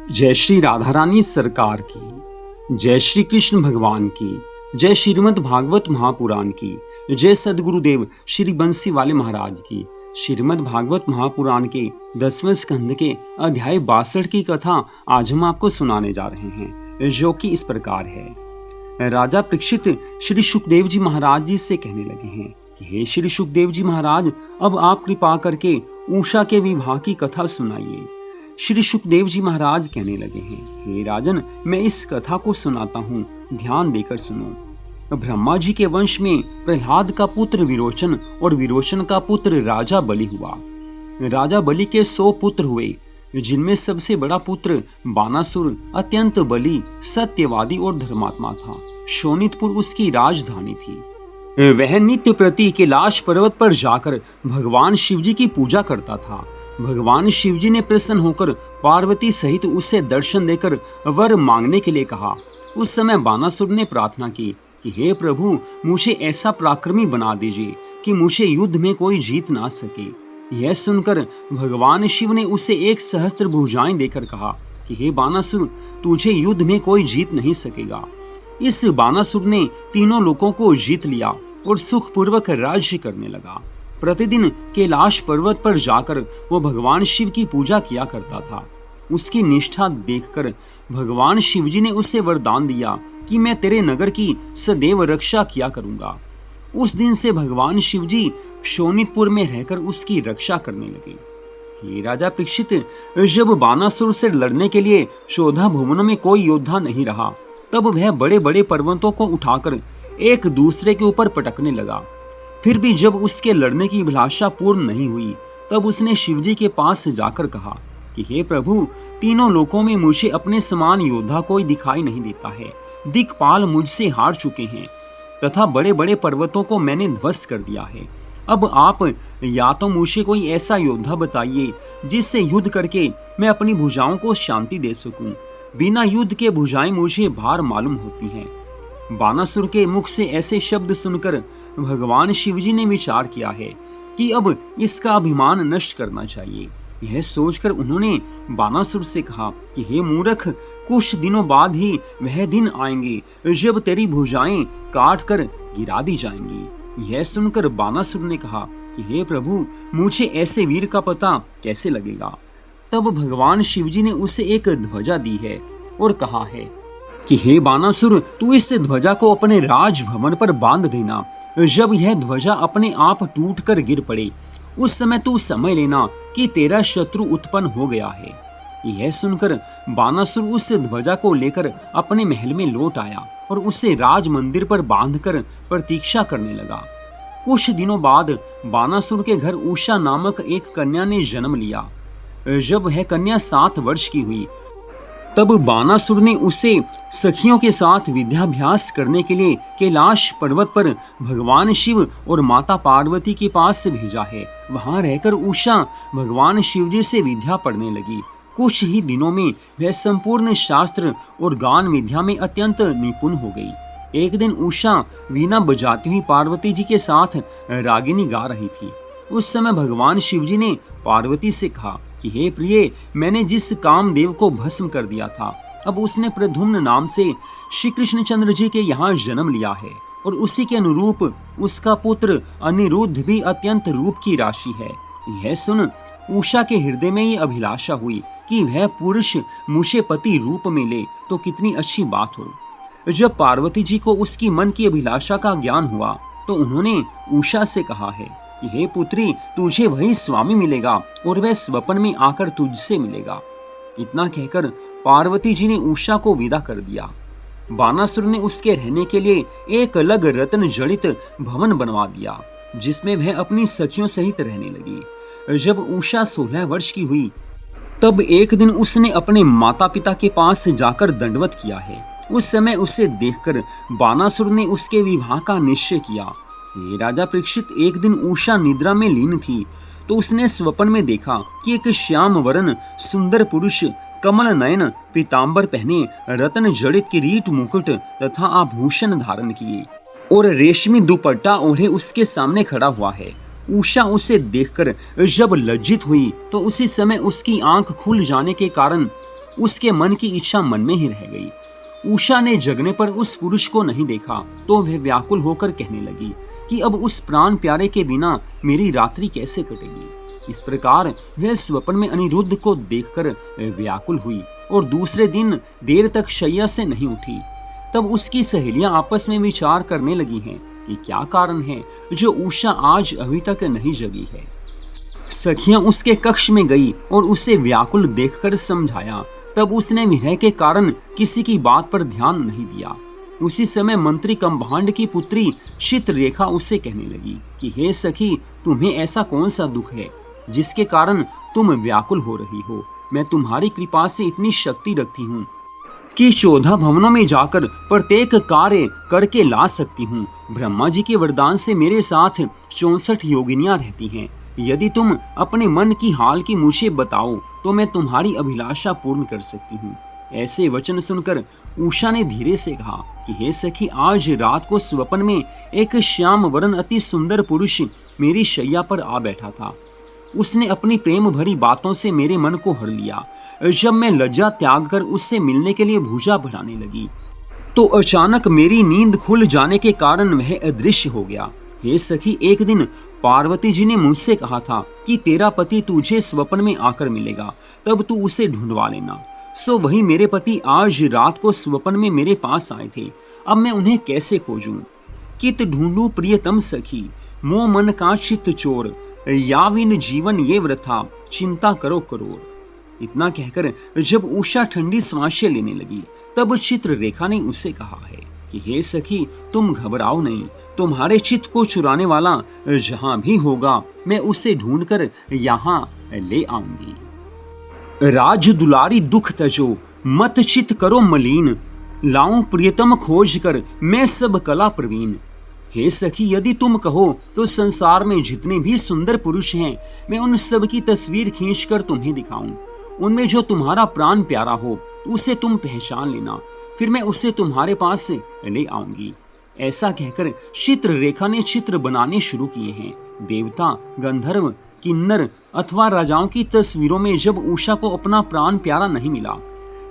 जय श्री राधा रानी सरकार की, जय श्री कृष्ण भगवान की, जय श्रीमद् भागवत महापुराण की, जय सदगुरुदेव श्री बंसी वाले महाराज की। श्रीमद् भागवत महापुराण के 10वें स्कंद के अध्याय 62 की कथा आज हम आपको सुनाने जा रहे हैं, जो कि इस प्रकार है। राजा परीक्षित श्री सुखदेव जी महाराज जी से कहने लगे हैं कि हे श्री सुखदेव जी महाराज, अब आप कृपा करके उषा के विवाह की कथा सुनाइए। श्री सुखदेव जी महाराज कहने लगे हैं, हे राजन, मैं इस कथा को सुनाता हूँ, ध्यान देकर सुनो। ब्रह्मा जी के वंश में प्रहलाद का पुत्र विरोचन और विरोचन का पुत्र राजा बलि हुआ। राजा बलि के 100 पुत्र हुए, जिनमें सबसे बड़ा पुत्र बानासुर अत्यंत बलि, सत्यवादी और धर्मात्मा था। शोणितपुर उसकी राजधानी थी। वह नित्य प्रति कैलाश पर्वत पर जाकर भगवान शिव जी की पूजा करता था। भगवान शिव जी ने प्रसन्न होकर पार्वती सहित उसे दर्शन देकर वर मांगने के लिए कहा। उस समय बानासुर ने प्रार्थना की कि हे प्रभु, मुझे ऐसा पराक्रमी बना दीजिए कि मुझे युद्ध में कोई जीत ना सके। यह सुनकर भगवान शिव ने उसे 1 सहस्त्र भुजाएं देकर कहा कि हे बानासुर, तुझे युद्ध में कोई जीत नहीं सकेगा। इस बानासुर ने तीनों लोकों को जीत लिया और सुखपूर्वक राज्य करने लगा। प्रतिदिन कैलाश पर्वत पर जाकर वो भगवान शिव की पूजा किया करता था। उसकी निष्ठा देखकर भगवान शिव जी ने उसे वरदान दिया कि मैं तेरे नगर की सदैव रक्षा किया करूंगा। उस दिन से भगवान शिव जी शोणितपुर में रहकर उसकी रक्षा करने लगे। हे राजा परीक्षित, जब बानासुर से लड़ने के लिए 14 भुवनों में कोई योद्धा नहीं रहा, तब वह बड़े बड़े पर्वतों को उठाकर एक दूसरे के ऊपर पटकने लगा। फिर भी जब उसके लड़ने की अभिलाषा पूर्ण नहीं हुई, तब उसने शिवजी के पास जाकर कहा कि हे प्रभु, तीनों लोकों में मुझे अपने समान योद्धा कोई दिखाई नहीं देता है। दिक्पाल मुझसे हार चुके हैं तथा बड़े बड़े पर्वतों को मैंने ध्वस्त कर दिया है। अब आप या तो मुझे कोई ऐसा योद्धा बताइए जिससे युद्ध करके मैं अपनी भुजाओं को शांति दे सकूं। बिना युद्ध के भुजाएं मुझे भार मालूम होती हैं। बानासुर के मुख से ऐसे शब्द सुनकर भगवान शिवजी ने विचार किया है कि अब इसका अभिमान नष्ट करना चाहिए। यह सोचकर उन्होंने बानासुर से कहा कि हे मूर्ख, कुछ दिनों बाद ही वह दिन आएंगे जब तेरी भुजाएं काट कर गिरा दी जाएंगी। यह सुनकर बानासुर ने कहा कि हे प्रभु, मुझे ऐसे वीर का पता कैसे लगेगा। तब भगवान शिवजी ने उसे एक ध्वजा दी है और कहा है कि हे बानासुर, तू इस ध्वजा को अपने राजभवन पर बांध देना। जब यह ध्वजा अपने आप टूटकर गिर पड़े, उस समय तू समझ लेना कि तेरा शत्रु उत्पन्न हो गया है। यह सुनकर बानासुर उस ध्वजा को लेकर अपने महल में लौट आया और उसे राज मंदिर पर बांधकर प्रतीक्षा करने लगा। कुछ दिनों बाद बानासुर के घर उषा नामक एक कन्या ने जन्म लिया। जब वह कन्या 7 वर्ष की हुई, तब बानासुर ने उसे सखियों के साथ विद्याभ्यास करने के लिए कैलाश पर्वत पर भगवान शिव और माता पार्वती के पास से भेजा है। वहां रहकर उषा भगवान शिव जी से विद्या पढ़ने लगी। कुछ ही दिनों में वह संपूर्ण शास्त्र और गान विद्या में अत्यंत निपुण हो गई। एक दिन उषा वीणा बजाती हुई पार्वती जी के साथ रागिनी गा रही थी। उस समय भगवान शिव जी ने पार्वती से कहा कि हे प्रिय, मैंने जिस कामदेव को भस्म कर दिया था, अब उसने प्रद्युम्न नाम से श्री कृष्णचंद्र जी के यहाँ जन्म लिया है और उसी के अनुरूप उसका पुत्र अनिरुद्ध भी अत्यंत रूप की राशि है। यह सुन उषा के हृदय में ये अभिलाषा हुई कि वह पुरुष मुझे पति रूप में ले तो कितनी अच्छी बात हो। जब पार्वती जी को उसकी मन की अभिलाषा का ज्ञान हुआ, तो उन्होंने उषा से कहा है कि हे पुत्री, तुझे वही स्वामी मिलेगा और वह स्वप्न में आकर तुझसे मिलेगा। इतना कहकर पार्वती जी ने उषा को विदा कर दिया। बानासुर ने उसके रहने के लिए एक अलग रत्न जड़ित भवन बनवा दिया, जिसमें वह अपनी सखियों सहित रहने लगी। जब उषा 16 वर्ष की हुई, तब एक दिन उसने अपने माता पिता के पास जाकर दंडवत किया है। उस समय उसे देखकर बानासुर ने उसके विवाह का निश्चय किया। हे राजा परीक्षित, एक दिन उषा निद्रा में लीन थी, तो उसने स्वप्न में देखा कि एक श्याम वरण सुंदर पुरुष कमल नयन, पीतांबर पहने, रत्न जड़ित किरीट मुकुट तथा आभूषण धारण किए और रेशमी दुपट्टा ओढ़े उसके सामने खड़ा हुआ है। उषा उसे देखकर जब लज्जित हुई, तो उसी समय उसकी आंख खुल जाने के कारण उसके मन की इच्छा मन में ही रह गई। उषा ने जगने पर उस पुरुष को नहीं देखा तो वह व्याकुल होकर कहने लगी कि अब उस प्राण प्यारे के बिना मेरी रात्रि कैसे कटेगी। इस प्रकार वह स्वप्न में अनिरुद्ध को देखकर व्याकुल हुई और दूसरे दिन देर तक शैया से नहीं उठी। तब उसकी सहेलियां आपस में विचार करने लगी हैं कि क्या कारण है जो उषा आज अभी तक नहीं जगी है। सखियां उसके कक्ष में गई और उसे व्याकुल देखकर समझाया। तब उसने विरह के कारण किसी की बात पर ध्यान नहीं दिया। उसी समय मंत्री कंभांड की पुत्री चित्ररेखा उससे कहने लगी कि हे सखी, तुम्हें ऐसा कौन सा दुख है जिसके कारण तुम व्याकुल हो रही हो। मैं तुम्हारी कृपा से इतनी शक्ति रखती हूँ कि 14 भवनों में जाकर प्रत्येक कार्य करके ला सकती हूँ। ब्रह्मा जी के वरदान से मेरे साथ 64 योगिनियां रहती हैं। यदि तुम अपने मन की हाल की मुझे बताओ तो मैं तुम्हारी अभिलाषा पूर्ण कर सकती हूँ। ऐसे वचन सुनकर उषा ने धीरे से कहा कि हे सखी, आज रात को स्वप्न में एक श्याम वरण अति सुंदर पुरुष मेरी शैया पर आ बैठा था। उसने अपनी प्रेम भरी बातों से मेरे मन को हर लिया। जब मैं लज्जा त्याग कर उससे मिलने के लिए भुजा बढ़ाने लगी तो अचानक मेरी नींद खुल जाने के कारण वह अदृश्य हो गया। हे सखी, एक दिन पार्वती जी ने मुझसे कहा था कि तेरा पति तुझे स्वप्न में आकर मिलेगा, तब तू उसे ढूंढवा लेना। सो वही मेरे पति आज रात को स्वप्न में मेरे पास आए थे। अब मैं उन्हें कैसे खोजूं? कित ढूंढूं प्रियतम सखी, मोह मन का चित्त चोर, याविन जीवन ये वृथा, चिंता करो करोड़। इतना कहकर जब उषा ठंडी सांसें लेने लगी तब चित्ररेखा ने उससे कहा है कि हे सखी, तुम घबराओ नहीं। तुम्हारे चित्त को चुराने वाला जहां भी होगा मैं उसे ढूंढकर यहाँ ले आऊंगी। राज दुलारी दुख तजो, मत चित करो मलीन, लाऊं प्रियतम खोज कर मैं सब कला प्रवीण। हे सखी, यदि तुम कहो तो संसार में जितने भी सुंदर पुरुष हैं मैं उन सब की तस्वीर खींचकर तुम्हें दिखाऊं। उनमें जो तुम्हारा प्राण प्यारा हो उसे तुम पहचान लेना, फिर मैं उसे तुम्हारे पास ले आऊंगी। ऐसा कहकर चित्ररेखा ने चित्र बनाने शुरू किए हैं। देवता, गंधर्व, किन्नर अथवा राजाओं की तस्वीरों में जब उषा को अपना प्राण प्यारा नहीं मिला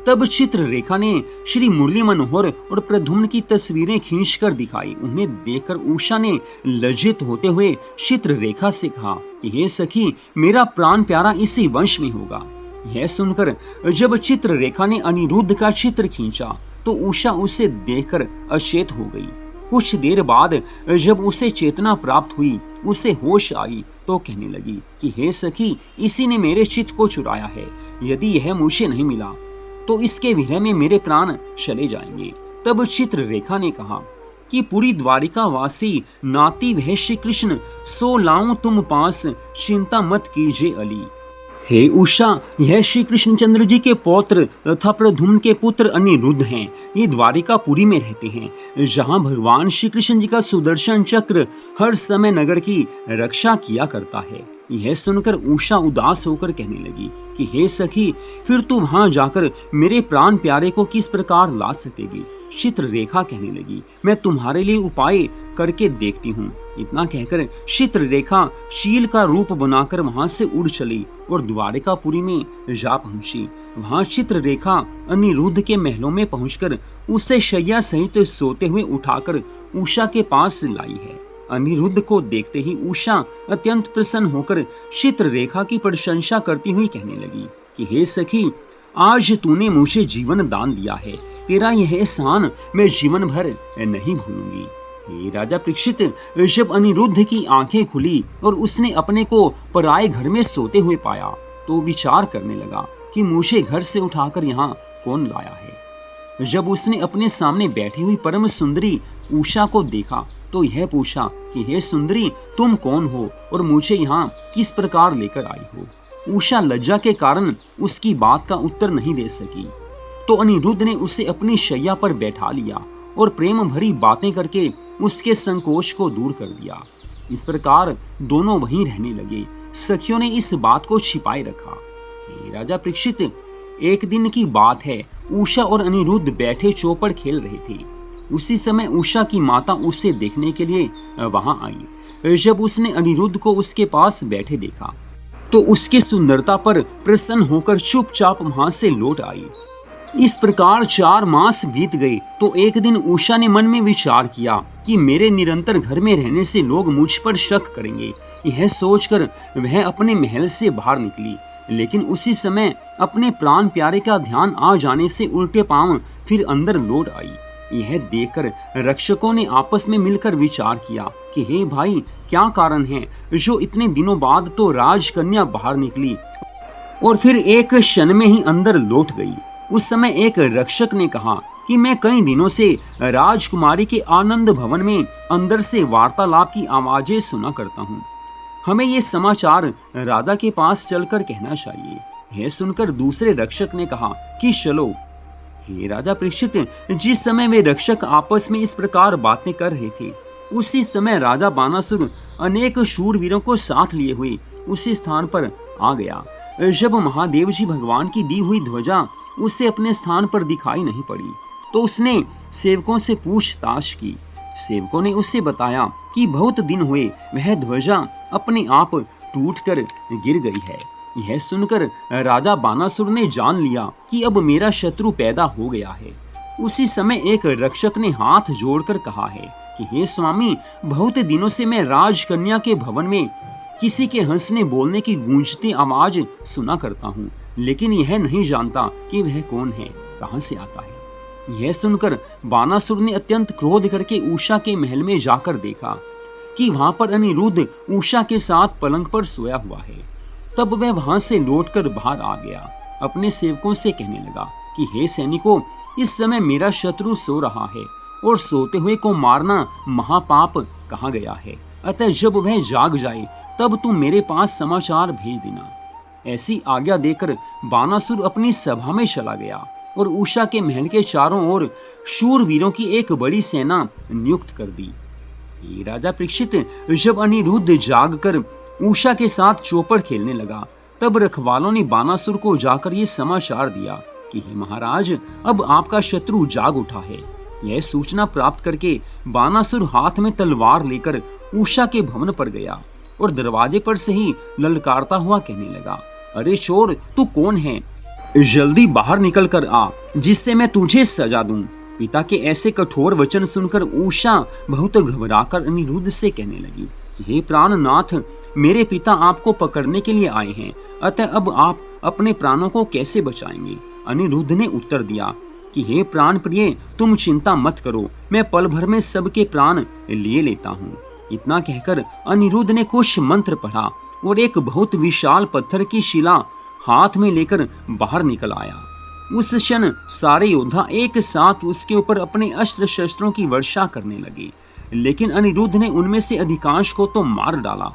तब चित्ररेखा ने श्री मुरली मनोहर और प्रद्युम्न की तस्वीरें खींचकर दिखाई। उन्हें देखकर उषा ने लज्जित होते हुए चित्ररेखा से कहा कि हे सखी, मेरा प्राण प्यारा इसी वंश में होगा। यह सुनकर जब चित्ररेखा ने अनिरुद्ध का चित्र खींचा तो उषा उसे देखकर अचेत हो गई। कुछ देर बाद जब उसे चेतना प्राप्त हुई, उसे होश आई तो कहने लगी कि हे सखी, इसी ने मेरे चित्त को चुराया है। यदि यह मुझे नहीं मिला तो इसके विरह में मेरे प्राण चले जाएंगे। तब चित्ररेखा ने कहा कि पूरी द्वारिका वासी नाती वह श्री कृष्ण, सो लाऊं तुम पास, चिंता मत कीजिए अली। हे उषा, यह श्री कृष्णचंद्र जी के पौत्र तथा प्रद्युम्न के पुत्र अनिरुद्ध हैं। ये द्वारिकापुरी में रहते हैं जहां भगवान श्री कृष्ण जी का सुदर्शन चक्र हर समय नगर की रक्षा किया करता है। यह सुनकर उषा उदास होकर कहने लगी कि हे सखी, फिर तू वहां जाकर मेरे प्राण प्यारे को किस प्रकार ला सकेगी? चित्ररेखा कहने लगी, मैं तुम्हारे लिए उपाय करके देखती हूँ। इतना कहकर चित्ररेखा चील का रूप बनाकर वहां से उड़ चली और द्वारिकापुरी में जा पहुंची। वहां चित्ररेखा अनिरुद्ध के महलों में पहुंचकर उसे शैया सहित सोते हुए उठाकर उषा के पास लाई है। अनिरुद्ध को देखते ही उषा अत्यंत प्रसन्न होकर चित्ररेखा की प्रशंसा करती हुई कहने लगी कि हे सखी, आज तूने मुझे जीवन दान दिया है। तेरा यह एहसान मैं जीवन भर नहीं भूलूंगी। हे राजा परीक्षित, जब अनिरुद्ध की आंखें खुली और उसने अपने को पराये घर में सोते हुए पाया तो विचार करने लगा कि मुझे घर से उठाकर यहाँ कौन लाया है। जब उसने अपने सामने बैठी हुई परम सुंदरी उषा को देखा तो यह पूछा कि हे सुंदरी, तुम कौन हो और मुझे यहाँ किस प्रकार लेकर आई हो। उषा लज्जा के कारण उसकी बात का उत्तर नहीं दे सकी तो अनिरुद्ध ने उसे अपनी शैया पर बैठा लिया और प्रेम भरी बातें करके उसके संकोच को दूर कर दिया। इस प्रकार दोनों वहीं रहने लगे। सखियों ने इस बात को छिपाए रखा। राजा परीक्षित, एक दिन की बात है, उषा और अनिरुद्ध बैठे चौपड़ खेल रहे थे। उसी समय उषा की माता उसे देखने के लिए वहां आई। जब उसने अनिरुद्ध को उसके पास बैठे देखा तो उसकी सुंदरता पर प्रसन्न होकर चुपचाप वहां से लौट आई। इस प्रकार 4 मास बीत गए तो एक दिन उषा ने मन में विचार किया कि मेरे निरंतर घर में रहने से लोग मुझ पर शक करेंगे। यह सोचकर वह अपने महल से बाहर निकली, लेकिन उसी समय अपने प्राण प्यारे का ध्यान आ जाने से उल्टे पांव फिर अंदर लौट आई। यह देखकर रक्षकों ने आपस में मिलकर विचार किया कि हे भाई, क्या कारण है जो इतने दिनों बाद तो राजकन्या बाहर निकली और फिर एक क्षण में ही अंदर लौट गई। उस समय एक रक्षक ने कहा कि मैं कई दिनों से राजकुमारी के आनंद भवन में अंदर से वार्तालाप की आवाजें सुना करता हूँ। हमें ये समाचार राजा के पास चलकर कहना चाहिए। यह सुनकर दूसरे रक्षक ने कहा कि चलो। हे राजा परीक्षित, जिस समय वे रक्षक आपस में इस प्रकार बातें कर रहे थे, उसी समय राजा बानासुर अनेक शूरवीरों को साथ लिए हुए उसी स्थान पर आ गया। जब महादेव जी भगवान की दी हुई ध्वजा उसे अपने स्थान पर दिखाई नहीं पड़ी तो उसने सेवकों से पूछताछ की। सेवकों ने उसे बताया कि बहुत दिन हुए वह ध्वजा अपने आप टूटकर गिर गई है। यह सुनकर राजा बानासुर ने जान लिया कि अब मेरा शत्रु पैदा हो गया है। उसी समय एक रक्षक ने हाथ जोड़कर कहा है कि हे स्वामी, बहुत दिनों से मैं राजकन्या के भवन में किसी के हंसने बोलने की गूंजती आवाज सुना करता हूँ, लेकिन यह नहीं जानता कि वह कौन है, कहां से आता है। यह सुनकर बानासुर ने अत्यंत क्रोध करके उषा के महल में जाकर देखा कि वहां पर अनिरुद्ध उषा के साथ पलंग पर सोया हुआ है। तब वह वहां से लौटकर बाहर आ गया। अपने सेवकों से कहने लगा कि हे सैनिकों, इस समय मेरा शत्रु सो रहा है और सोते हुए को मारना महापाप कहा गया है। अतः जब वह जाग जाए तब तुम मेरे पास समाचार भेज देना। ऐसी आज्ञा देकर बानासुर अपनी सभा में चला गया और उषा के महल के चारों ओर शूरवीरों की एक बड़ी सेना नियुक्त कर दी। ये राजा परीक्षित, जब अनिरुद्ध जागकर उषा के साथ चौपड़ खेलने लगा, तब रखवालों ने बानासुर को जाकर ये समाचार दिया कि हे महाराज, अब आपका शत्रु जाग उठा है। यह सूचना प्राप्त करके बानासुर हाथ में तलवार लेकर उषा के भवन पर गया और दरवाजे पर से ही ललकारता हुआ कहने लगा, अरे चोर, तू कौन है? जल्दी बाहर निकल कर आ, जिससे मैं तुझे सजा दूं। पिता के ऐसे कठोर वचन सुनकर उषा बहुत घबराकर अनिरुद्ध से कहने लगी, हे प्राणनाथ, मेरे पिता आपको पकड़ने के लिए आए हैं, अतः अब आप अपने प्राणों को कैसे बचाएंगे? अनिरुद्ध ने उत्तर दिया कि हे प्राण प्रिय, तुम चिंता मत करो, मैं पल भर में सबके प्राण ले लेता हूँ। इतना कहकर अनिरुद्ध ने कुछ मंत्र पढ़ा और एक बहुत विशाल पत्थर की शिला हाथ में लेकर बाहर निकल आया। उस क्षण सारे योद्धा एक साथ उसके ऊपर अपने अस्त्र शस्त्रों की वर्षा करने लगे, लेकिन अनिरुद्ध ने उनमें से अधिकांश को तो मार डाला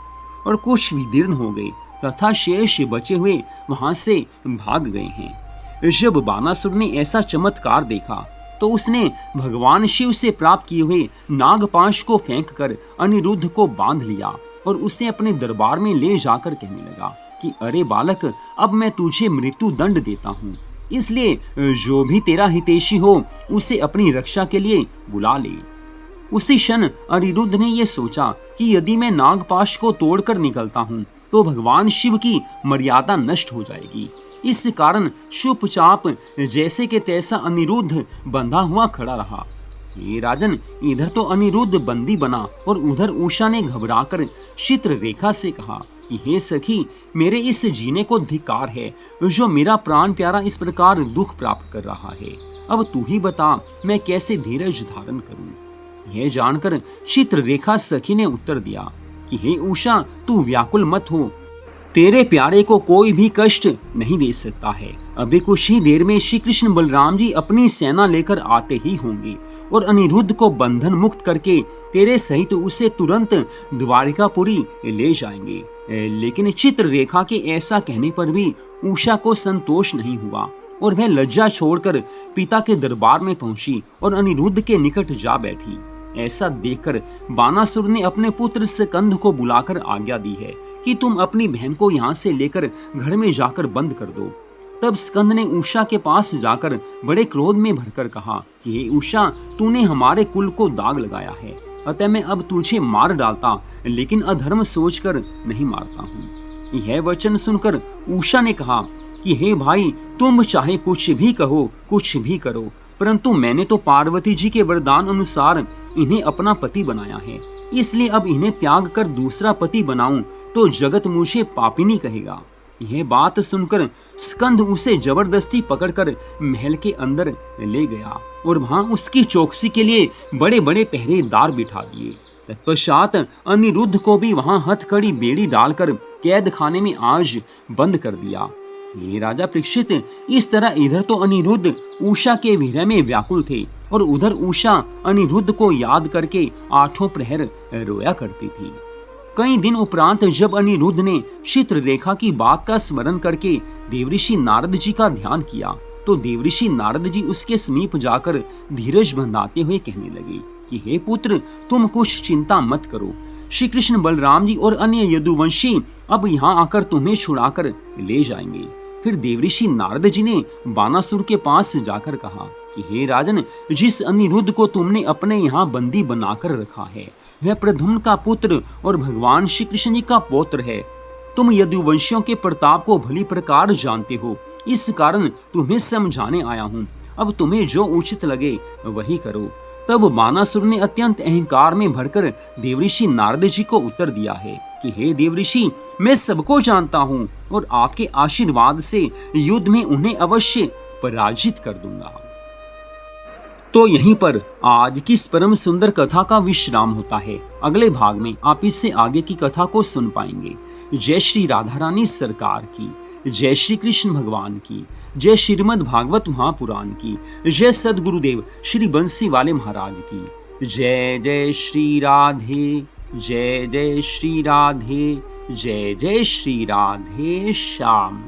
और कुछ विदीर्ण हो गए तथा शेष बचे हुए वहां से भाग गए हैं। जब बानासुर ने ऐसा चमत्कार देखा तो उसने भगवान शिव से प्राप्त किए हुए नागपाश को फेंककर अनिरुद्ध को बांध लिया और उसे अपने दरबार में ले जाकर कहने लगा कि अरे बालक, अब मैं तुझे मृत्यु दंड देता हूँ, इसलिए जो भी तेरा हितैषी हो उसे अपनी रक्षा के लिए बुला ले। उसी क्षण अनिरुद्ध ने यह सोचा कि यदि मैं नागपाश को तोड़कर निकलता हूँ तो भगवान शिव की मर्यादा नष्ट हो जाएगी। इस कारण चुपचाप जैसे के तैसा अनिरुद्ध बंधा हुआ खड़ा रहा। ये राजन, इधर तो अनिरुद्ध बंदी बना और उधर उषा ने घबराकर चित्ररेखा से कहा कि हे सखी, मेरे इस जीने को धिक्कार है जो मेरा प्राण प्यारा इस प्रकार दुख प्राप्त कर रहा है। अब तू ही बता, मैं कैसे धीरज धारण करूं? यह जानकर चित्ररेखा सखी ने उत्तर दिया कि हे उषा, तू व्याकुल मत हो, तेरे प्यारे को कोई भी कष्ट नहीं दे सकता है। अभी कुछ ही देर में श्री कृष्ण बलराम जी अपनी सेना लेकर आते ही होंगे और अनिरुद्ध को बंधन मुक्त करके तेरे सहित उसे तुरंत द्वारिकापुरी ले जाएंगे। लेकिन चित्ररेखा के ऐसा कहने पर भी उषा को संतोष नहीं हुआ और वह लज्जा छोड़कर पिता के दरबार में पहुंची और अनिरुद्ध के निकट जा बैठी। ऐसा देखकर बानासुर ने अपने पुत्र स्कंद को बुलाकर आज्ञा दी है कि तुम अपनी बहन को यहाँ से लेकर घर में जाकर बंद कर दो। तब स्कंद ने उषा के पास जाकर बड़े क्रोध में भरकर कहा कि हे उषा, तूने हमारे कुल को दाग लगाया है, अतः मैं अब तुझे मार डालता, लेकिन अधर्म सोचकर नहीं मारता हूँ। यह वचन सुनकर उषा ने कहा कि हे भाई, तुम चाहे कुछ भी कहो, कुछ भी करो, परंतु मैंने तो पार्वती जी के वरदान अनुसार इन्हें अपना पति बनाया है, इसलिए अब इन्हें त्याग कर दूसरा पति बनाऊं तो जगत मुझे पापिनी कहेगा। यह बात सुनकर स्कंद उसे जबरदस्ती पकड़कर महल के अंदर ले गया और वहां उसकी चौकसी के लिए बड़े बड़े पहरेदार बिठा दिए। तत्पश्चात अनिरुद्ध को भी वहां हथकड़ी बेड़ी डालकर कैद खाने में आज बंद कर दिया। ये राजा परीक्षित, इस तरह इधर तो अनिरुद्ध उषा के विरह में व्याकुल थे और उधर उषा अनिरुद्ध को याद करके आठों प्रहर रोया करती थी। कई दिन उपरांत जब अनिरुद्ध ने चित्ररेखा की बात का स्मरण करके देवऋषि नारद जी का ध्यान किया तो देवऋषि नारद जी उसके समीप जाकर धीरज बंधाते हुए कहने लगे कि हे पुत्र, तुम कुछ चिंता मत करो। श्री कृष्ण, बलराम जी और अन्य यदुवंशी अब यहाँ आकर तुम्हें छुड़ाकर ले जाएंगे। फिर देवऋषि नारद जी ने बानासुर के पास जाकर कहा कि हे राजन, जिस अनिरुद्ध को तुमने अपने यहाँ बंदी बनाकर रखा है वह प्रद्युम्न का पुत्र और भगवान श्री कृष्ण जी का पौत्र है। तुम यदुवंशियों के प्रताप को भली प्रकार जानते हो, इस कारण तुम्हें समझाने आया हूँ। अब तुम्हें जो उचित लगे वही करो। तब बानासुर ने अत्यंत अहंकार में भरकर देवऋषि नारद जी को उत्तर दिया है कि हे देवऋषि, मैं सबको जानता हूँ और आपके आशीर्वाद से युद्ध में उन्हें अवश्य पराजित कर दूंगा। तो यहीं पर आज की इस परम सुंदर कथा का विश्राम होता है। अगले भाग में आप इससे आगे की कथा को सुन पाएंगे। जय श्री राधा रानी सरकार की, जय श्री कृष्ण भगवान की, जय श्रीमद् भागवत महापुराण की, जय सद्गुरुदेव श्री बंसी वाले महाराज की। जय जय श्री राधे, जय जय श्री राधे, जय जय श्री राधे श्याम।